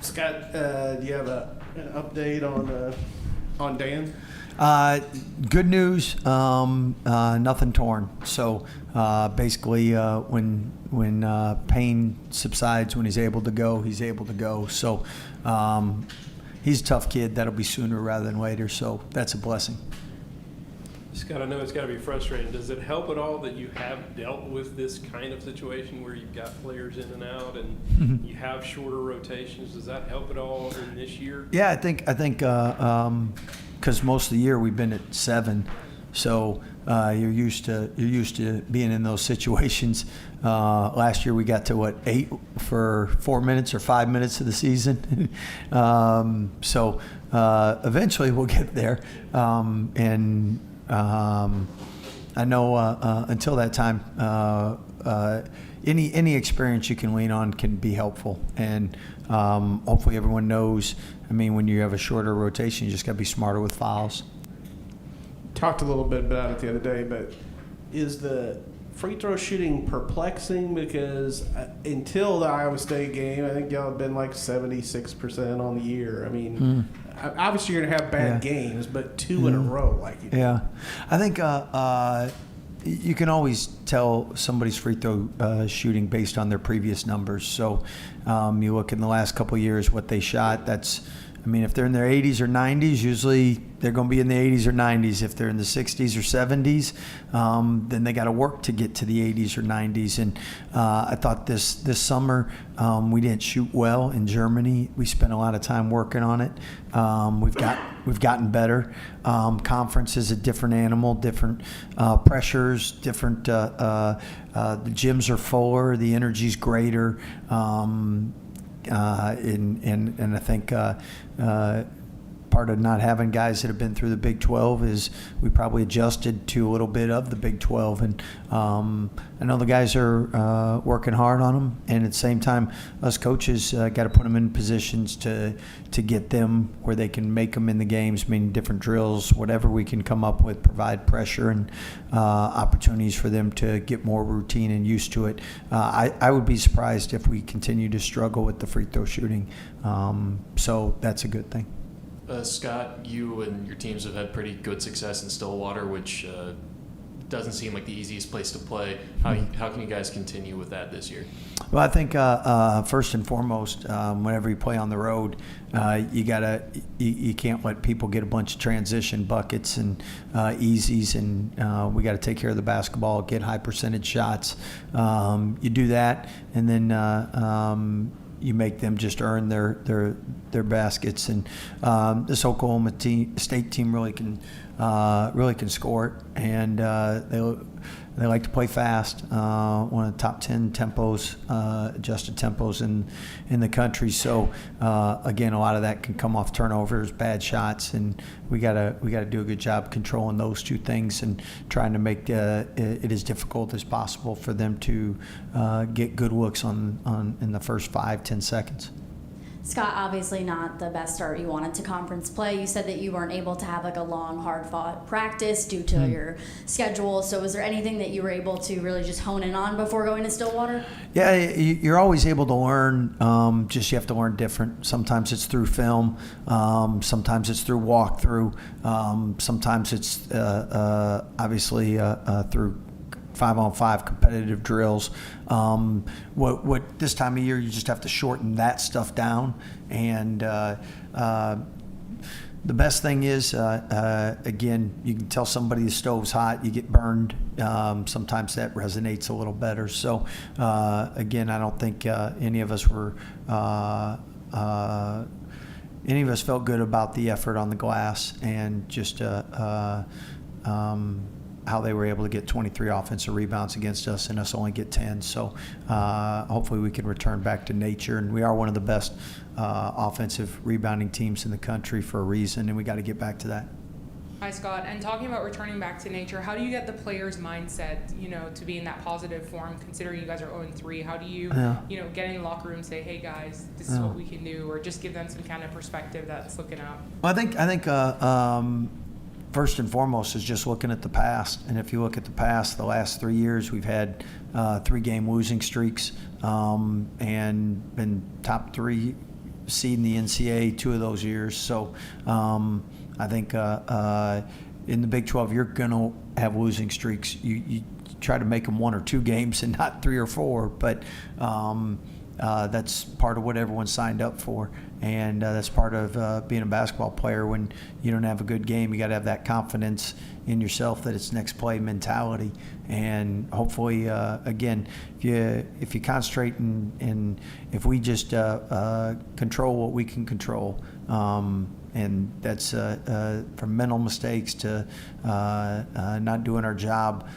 Scott, do you have an update on Dan? Good news, nothing torn. So basically, when pain subsides, when he's able to go, he's able to go. So he's a tough kid. That'll be sooner rather than later. So that's a blessing. Scott, I know it's got to be frustrating. Does it help at all that you have dealt with this kind of situation where you've got players in and out and you have shorter rotations? Does that help at all in this year? Yeah, I think because most of the year we've been at 7, so you're used to being in those situations. Last year we got to 8 for 4 minutes or 5 minutes of the season. So eventually we'll get there, and I know until that time, any experience you can lean on can be helpful, and hopefully everyone knows. I mean, when you have a shorter rotation, you just got to be smarter with fouls. Talked a little bit about it the other day, but is the free throw shooting perplexing? Because until the Iowa State game, I think y'all have been like 76% on the year. I mean, obviously you're going to have bad games, but 2 in a row like you did. Yeah. I think you can always tell somebody's free throw shooting based on their previous numbers. So you look in the last couple of years what they shot. If they're in their 80s or 90s, usually they're going to be in the 80s or 90s. If they're in the 60s or 70s, then they got to work to get to the 80s or 90s. And I thought this summer we didn't shoot well in Germany. We spent a lot of time working on it. We've gotten better. Conference is a different animal, different pressures, different. The gyms are fuller, the energy's greater. And I think part of not having guys that have been through the Big 12 is we probably adjusted to a little bit of the Big 12. And I know the guys are working hard on them. And at the same time, us coaches got to put them in positions to get them where they can make them in the games, meaning different drills, whatever we can come up with, provide pressure and opportunities for them to get more routine and used to it. I would be surprised if we continue to struggle with the free throw shooting. So that's a good thing. Scott, you and your teams have had pretty good success in Stillwater, which doesn't seem like the easiest place to play. How can you guys continue with that this year? Well, I think first and foremost, whenever you play on the road, you can't let people get a bunch of transition buckets and easies, and we got to take care of the basketball, get high percentage shots. You do that, and then you make them just earn their baskets, and this Oklahoma State team really can score it, and they like to play fast. One of the top 10 tempos, adjusted tempos in the country. So again, a lot of that can come off turnovers, bad shots, and we gotta do a good job controlling those two things and trying to make it as difficult as possible for them to get good looks on in the first 5-10 seconds. Scott, obviously not the best start you wanted to conference play. You said that you weren't able to have like a long, hard-fought practice due to your schedule. So was there anything that you were able to really just hone in on before going to Stillwater? Yeah, you're always able to learn. Just you have to learn different. Sometimes it's through film. Sometimes it's through walkthrough. Sometimes it's obviously through 5-on-5 competitive drills. What this time of year you just have to shorten that stuff down, and the best thing is again, you can tell somebody the stove's hot, you get burned. Sometimes that resonates a little better. So again, I don't think any of us felt good about the effort on the glass, and just how they were able to get 23 offensive rebounds against us and us only get 10. So hopefully we can return back to nature. And we are one of the best offensive rebounding teams in the country for a reason, and we got to get back to that. Hi, Scott. And talking about returning back to nature, how do you get the players' mindset, to be in that positive form, considering you guys are 0-3? How do you, get in the locker room and say, hey, guys, this is what we can do, or just give them some kind of perspective that's looking up? Well, I think first and foremost is just looking at the past. And if you look at the past, the last 3 years, we've had 3-game losing streaks and been top 3 seed in the NCAA 2 of those years. So I think in the Big 12, you're going to have losing streaks. You try to make them 1 or 2 games and not 3 or 4, but that's part of what everyone signed up for, and that's part of being a basketball player. When you don't have a good game, you got to have that confidence in yourself that it's next play mentality. And hopefully, again, if you concentrate and if we just control what we can control, and that's from mental mistakes to not doing our job,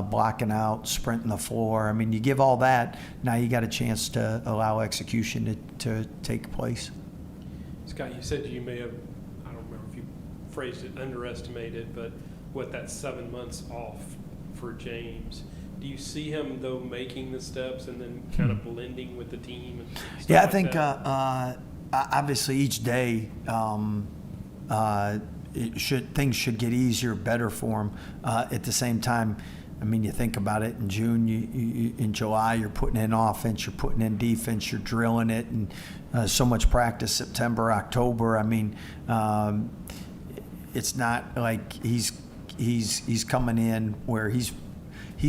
blocking out, sprinting the floor. I mean, you give all that, now you got a chance to allow execution to take place. Scott, you said you may have, I don't remember if you phrased it, underestimated, but what, that 7 months off for James. Do you see him, though, making the steps and then kind of blending with the team? And stuff Yeah, I like think that? obviously each day things should get easier, better for him. At the same time, I mean, you think about it. In June, in July, you're putting in offense, you're putting in defense, you're drilling it, and so much practice. September, October. I mean, it's not like he's coming in where he's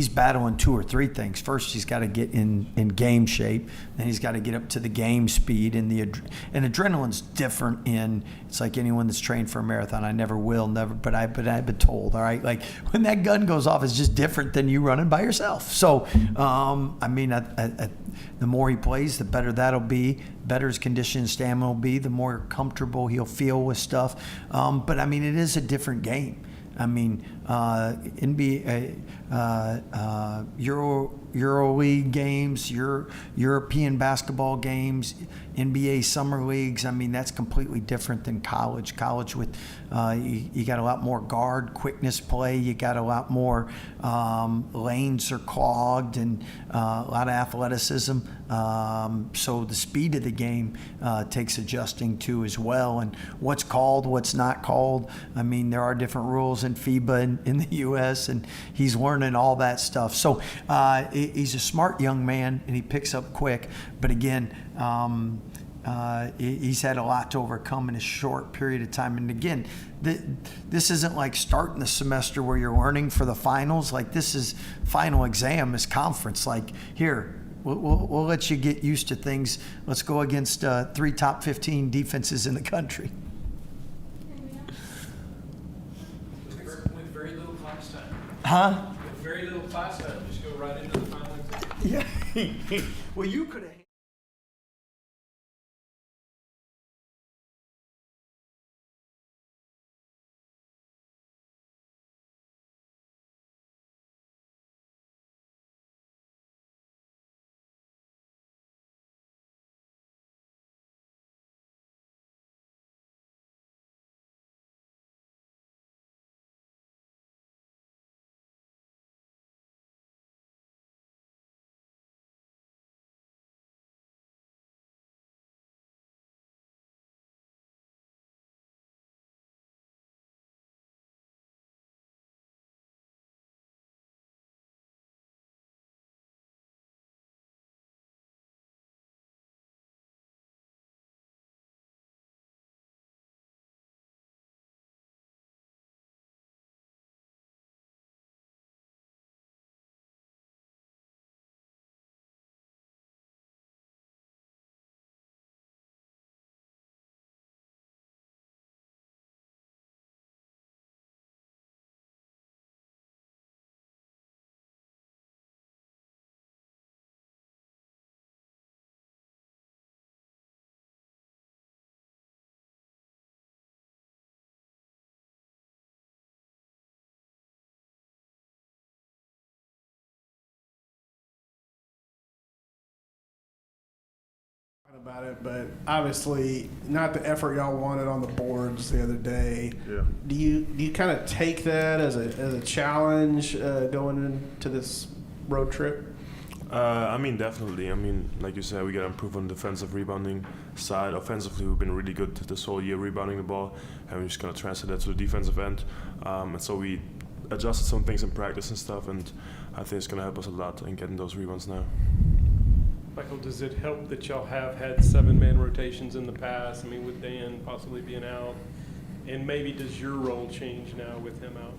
battling 2 or 3 things. First, he's got to get in game shape. Then he's got to get up to the game speed. And adrenaline's different it's like anyone that's trained for a marathon. I never will, but I've been told, all right? Like when that gun goes off, it's just different than you running by yourself. So, I mean, the more he plays, the better that'll be. Better his condition and stamina will be, the more comfortable he'll feel with stuff. But, I mean, it is a different game. I mean, NBA, EuroLeague games, European basketball games, NBA summer leagues. I mean, that's completely different than college. College with you got a lot more guard quickness play. You got a lot more lanes are clogged and a lot of athleticism. So the speed of the game takes adjusting to as well. And what's called, what's not called. I mean, there are different rules in FIBA in the U.S. and he's learning all that stuff. So he's a smart young man and he picks up quick. But again, he's had a lot to overcome in a short period of time. And again, this isn't like starting the semester where you're learning for the finals. Like this is final exam, is conference. Like here, we'll let you get used to things. Let's go against 3 top 15 defenses in the country. With very little class time. Huh? With very little class time, just go right into the final exam. Yeah. Well, you could have. About it, but obviously not the effort y'all wanted on the boards the other day. Yeah. Do you kind of take that as a challenge going into this road trip? I mean, definitely. I mean, like you said, we got to improve on the defensive rebounding side. Offensively, we've been really good this whole year rebounding the ball, and we're just going to transfer that to the defensive end. And so we adjusted some things in practice and stuff, and I think it's going to help us a lot in getting those rebounds now. Michael, does it help that y'all have had 7-man rotations in the past? I mean, with Dan possibly being out, and maybe does your role change now with him out?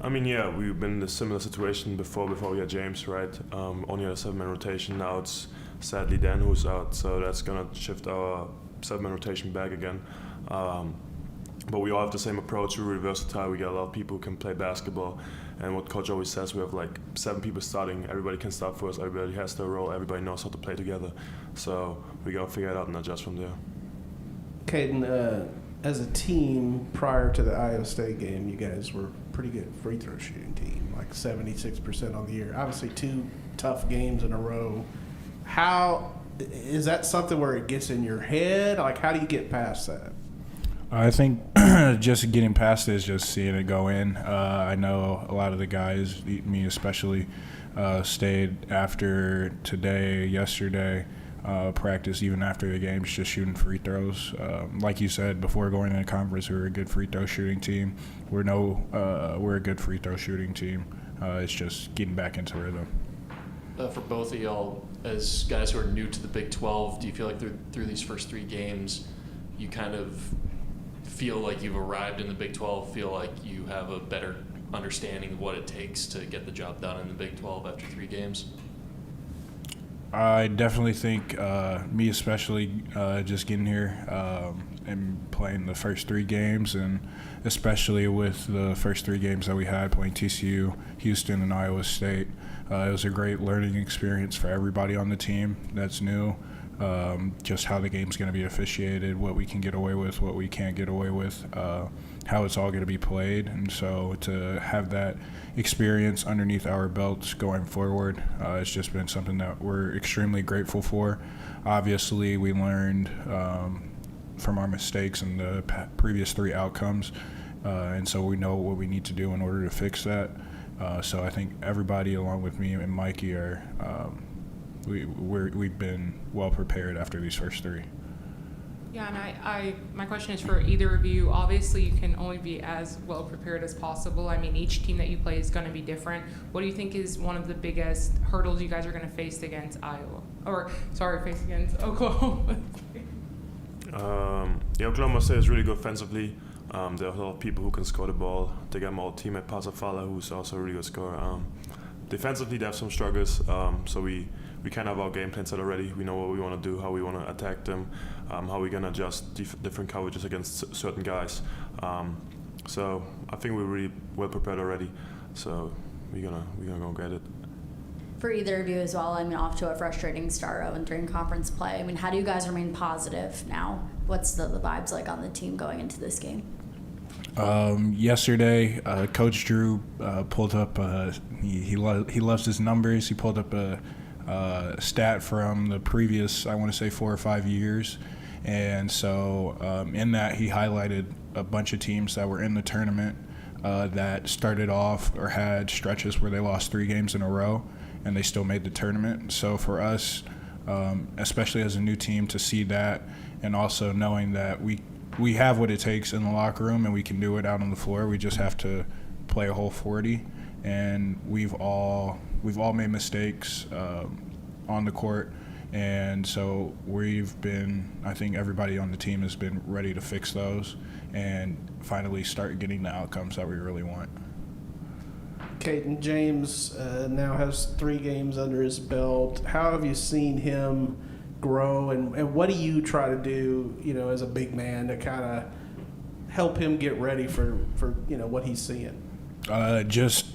I mean, yeah, we've been in a similar situation before we had James, right? Only had a 7-man rotation. Now it's sadly Dan who's out, so that's gonna shift our 7-man rotation back again. But we all have the same approach. We're really versatile. We got a lot of people who can play basketball. And what coach always says, we have like 7 people starting. Everybody can start first. Everybody has their role. Everybody knows how to play together. So we got to figure it out and adjust from there. Caden, as a team prior to the Iowa State game, you guys were a pretty good free throw shooting team, like 76% on the year. Obviously 2 tough games in a row. How is that something where it gets in your head? Like, how do you get past that? I think just getting past it is just seeing it go in. I know a lot of the guys, me especially, stayed after today, yesterday, practice even after the games, just shooting free throws. Like you said, before going into conference, we were a good free throw shooting team. We're a good free throw shooting team. It's just getting back into rhythm. For both of y'all, as guys who are new to the Big 12, do you feel like through these first 3 games, you kind of feel like you've arrived in the Big 12, feel like you have a better understanding of what it takes to get the job done in the Big 12 after 3 games? I definitely think, me especially, just getting here and playing the first 3 games, and especially with the first 3 games that we had playing TCU, Houston, and Iowa State, it was a great learning experience for everybody on the team that's new. Just how the game's going to be officiated, what we can get away with, what we can't get away with, how it's all going to be played. And so to have that experience underneath our belts going forward, it's just been something that we're extremely grateful for. Obviously, we learned from our mistakes in the previous 3 outcomes, and so we know what we need to do in order to fix that. So I think everybody, along with me and Mikey, are we've been well prepared after these first 3. Yeah, and my question is for either of you. Obviously, you can only be as well prepared as possible. I mean, each team that you play is going to be different. What do you think is one of the biggest hurdles you guys are going to face against face against Oklahoma? Oklahoma State is really good offensively. There are a lot of people who can score the ball. They got my old teammate Pasafala, who's also a really good scorer. Defensively, they have some struggles, so we kind of have our game plan set already. We know what we want to do, how we want to attack them, how we're going to adjust different coverages against certain guys. So I think we're really well prepared already. So we're gonna go get it. For either of you as well, I mean, off to a frustrating start during conference play. I mean, how do you guys remain positive now? What's the vibes like on the team going into this game? Yesterday, Coach Drew pulled up. He loves his numbers. He pulled up a stat from the previous, I want to say, 4 or 5 years, and so in that he highlighted a bunch of teams that were in the tournament that started off or had stretches where they lost 3 games in a row, and they still made the tournament. So for us, especially as a new team, to see that, and also knowing that we have what it takes in the locker room and we can do it out on the floor. We just have to play a whole 40, and we've all made mistakes on the court, and so I think everybody on the team has been ready to fix those and finally start getting the outcomes that we really want. Caden, James now has 3 games under his belt. How have you seen him grow, and what do you try to do, as a big man to kind of help him get ready for what he's seeing? Just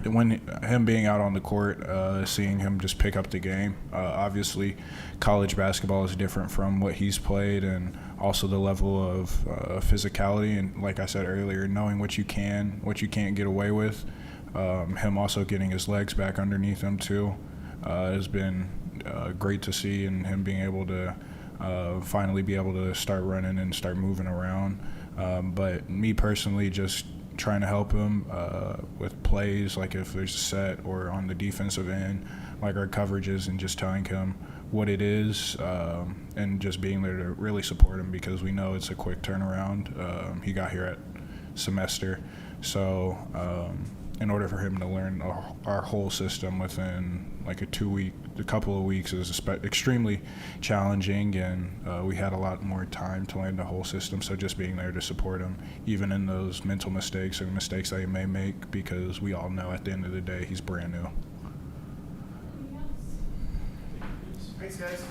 when him being out on the court, seeing him just pick up the game. Obviously, college basketball is different from what he's played, and also the level of physicality. And like I said earlier, knowing what you can't get away with. Him also getting his legs back underneath him too has been great to see, and him being able to finally be able to start running and start moving around. But me personally, just trying to help him with plays, like if there's a set or on the defensive end, like our coverages, and just telling him what it is, and just being there to really support him, because we know it's a quick turnaround. He got here at semester, so in order for him to learn our whole system within like a couple of weeks is extremely challenging, and we had a lot more time to learn the whole system. So just being there to support him, even in those mental mistakes and mistakes that he may make, because we all know at the end of the day he's brand new. Thanks, guys.